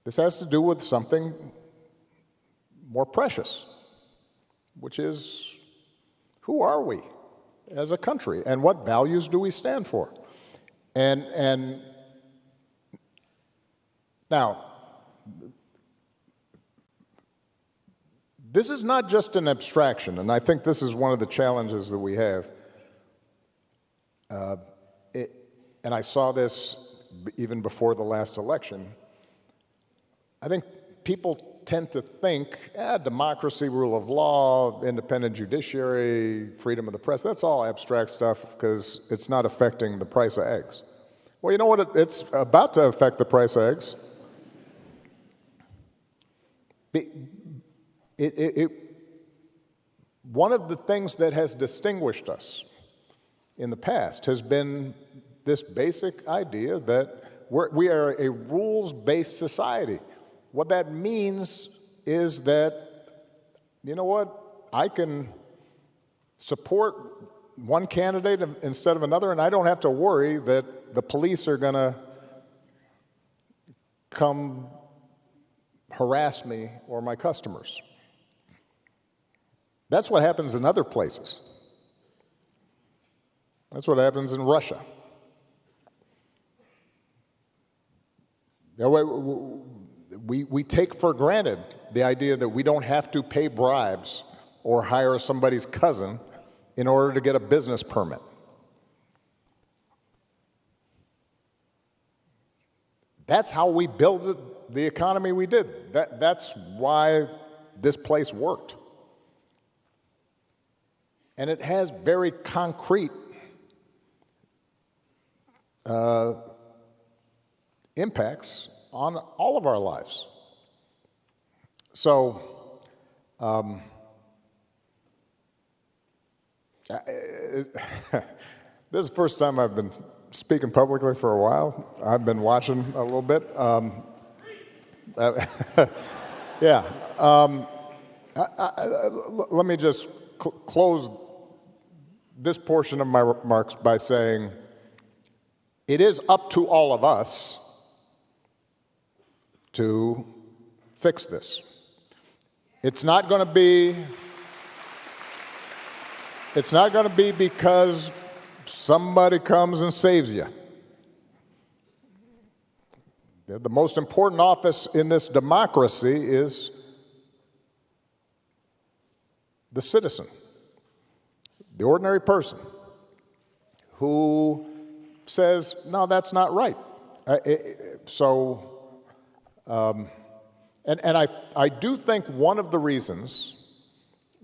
This has to do with something more precious, which is, who are we as a country, and what values do we stand for? And now, this is not just an abstraction, and I think this is one of the challenges that we have. And I saw this even before the last election. I think people tend to think, democracy, rule of law, independent judiciary, freedom of the press, that's all abstract stuff because it's not affecting the price of eggs. Well, you know what? It's about to affect the price of eggs. One of the things that has distinguished us in the past has been this basic idea that we are a rules-based society. What that means is that, you know what, I can support one candidate instead of another, and I don't have to worry that the police are going to come harass me or my customers. That's what happens in other places. That's what happens in Russia. We take for granted the idea that we don't have to pay bribes or hire somebody's cousin in order to get a business permit. That's how we built the economy we did. That's why this place worked. And it has very concrete impacts on all of our lives. So, this is the first time I've been speaking publicly for a while. I've been watching a little bit. Yeah. Let me just close this portion of my remarks by saying it is up to all of us to fix this. It's not going to be because somebody comes and saves you. The most important office in this democracy is the citizen, the ordinary person who says, no, that's not right. And I do think one of the reasons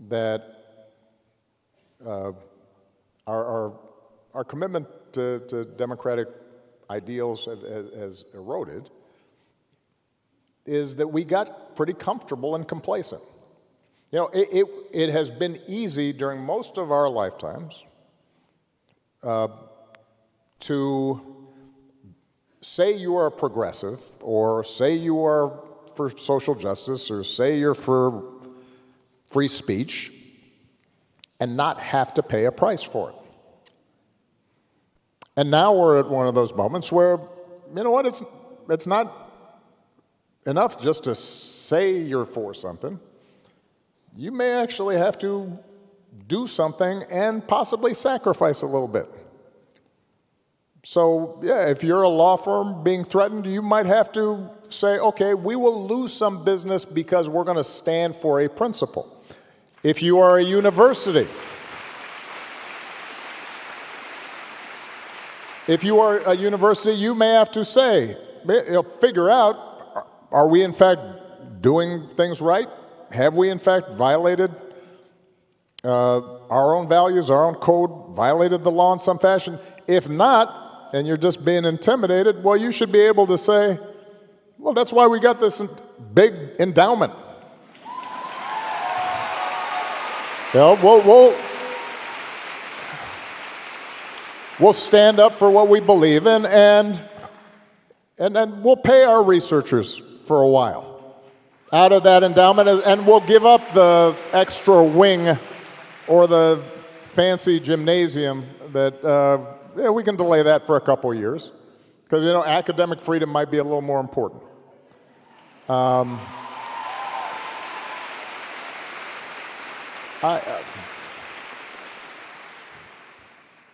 that our commitment to democratic ideals has eroded is that we got pretty comfortable and complacent. You know, it has been easy during most of our lifetimes to say you are a progressive, or say you are for social justice, or say you're for free speech, and not have to pay a price for it. And now we're at one of those moments where, you know what, it's not enough just to say you're for something. You may actually have to do something and possibly sacrifice a little bit. So, yeah, if you're a law firm being threatened, you might have to say, okay, we will lose some business because we're going to stand for a principle. If you are a university, you may have to say, figure out, are we in fact doing things right? Have we in fact violated our own values, our own code, violated the law in some fashion? If not, and you're just being intimidated, well, you should be able to say, well, that's why we got this big endowment. You know, we'll stand up for what we believe in, and then we'll pay our researchers for a while out of that endowment, and we'll give up the extra wing or the fancy gymnasium that we can delay that for a couple of years, because, you know, academic freedom might be a little more important. I,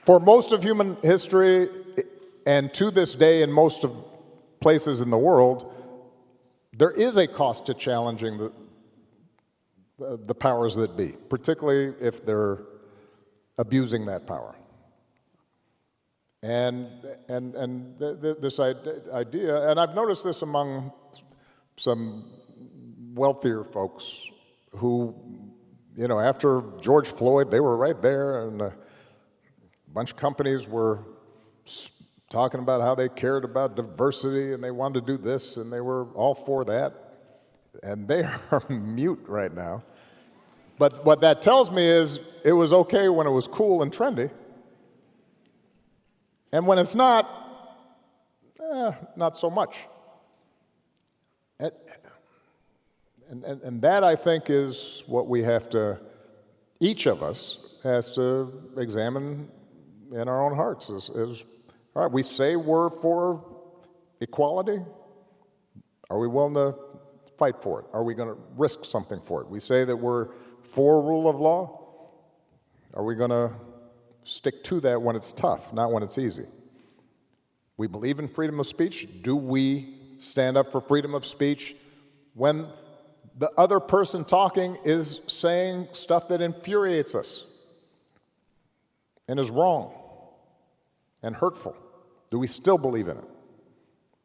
for most of human history, and to this day in most of places in the world, there is a cost to challenging the powers that be, particularly if they're abusing that power. And this idea, and I've noticed this among some wealthier folks who, you know, after George Floyd, they were right there, and a bunch of companies were talking about how they cared about diversity and they wanted to do this and they were all for that. And they are mute right now. But what that tells me is it was okay when it was cool and trendy. And when it's not, not so much. And that, I think, is what we have to, each of us has to examine in our own hearts. Is all right, we say we're for equality. Are we willing to fight for it? Are we going to risk something for it? We say that we're for rule of law. Are we going to stick to that when it's tough, not when it's easy? We believe in freedom of speech. Do we stand up for freedom of speech when the other person talking is saying stuff that infuriates us and is wrong and hurtful? Do we still believe in it?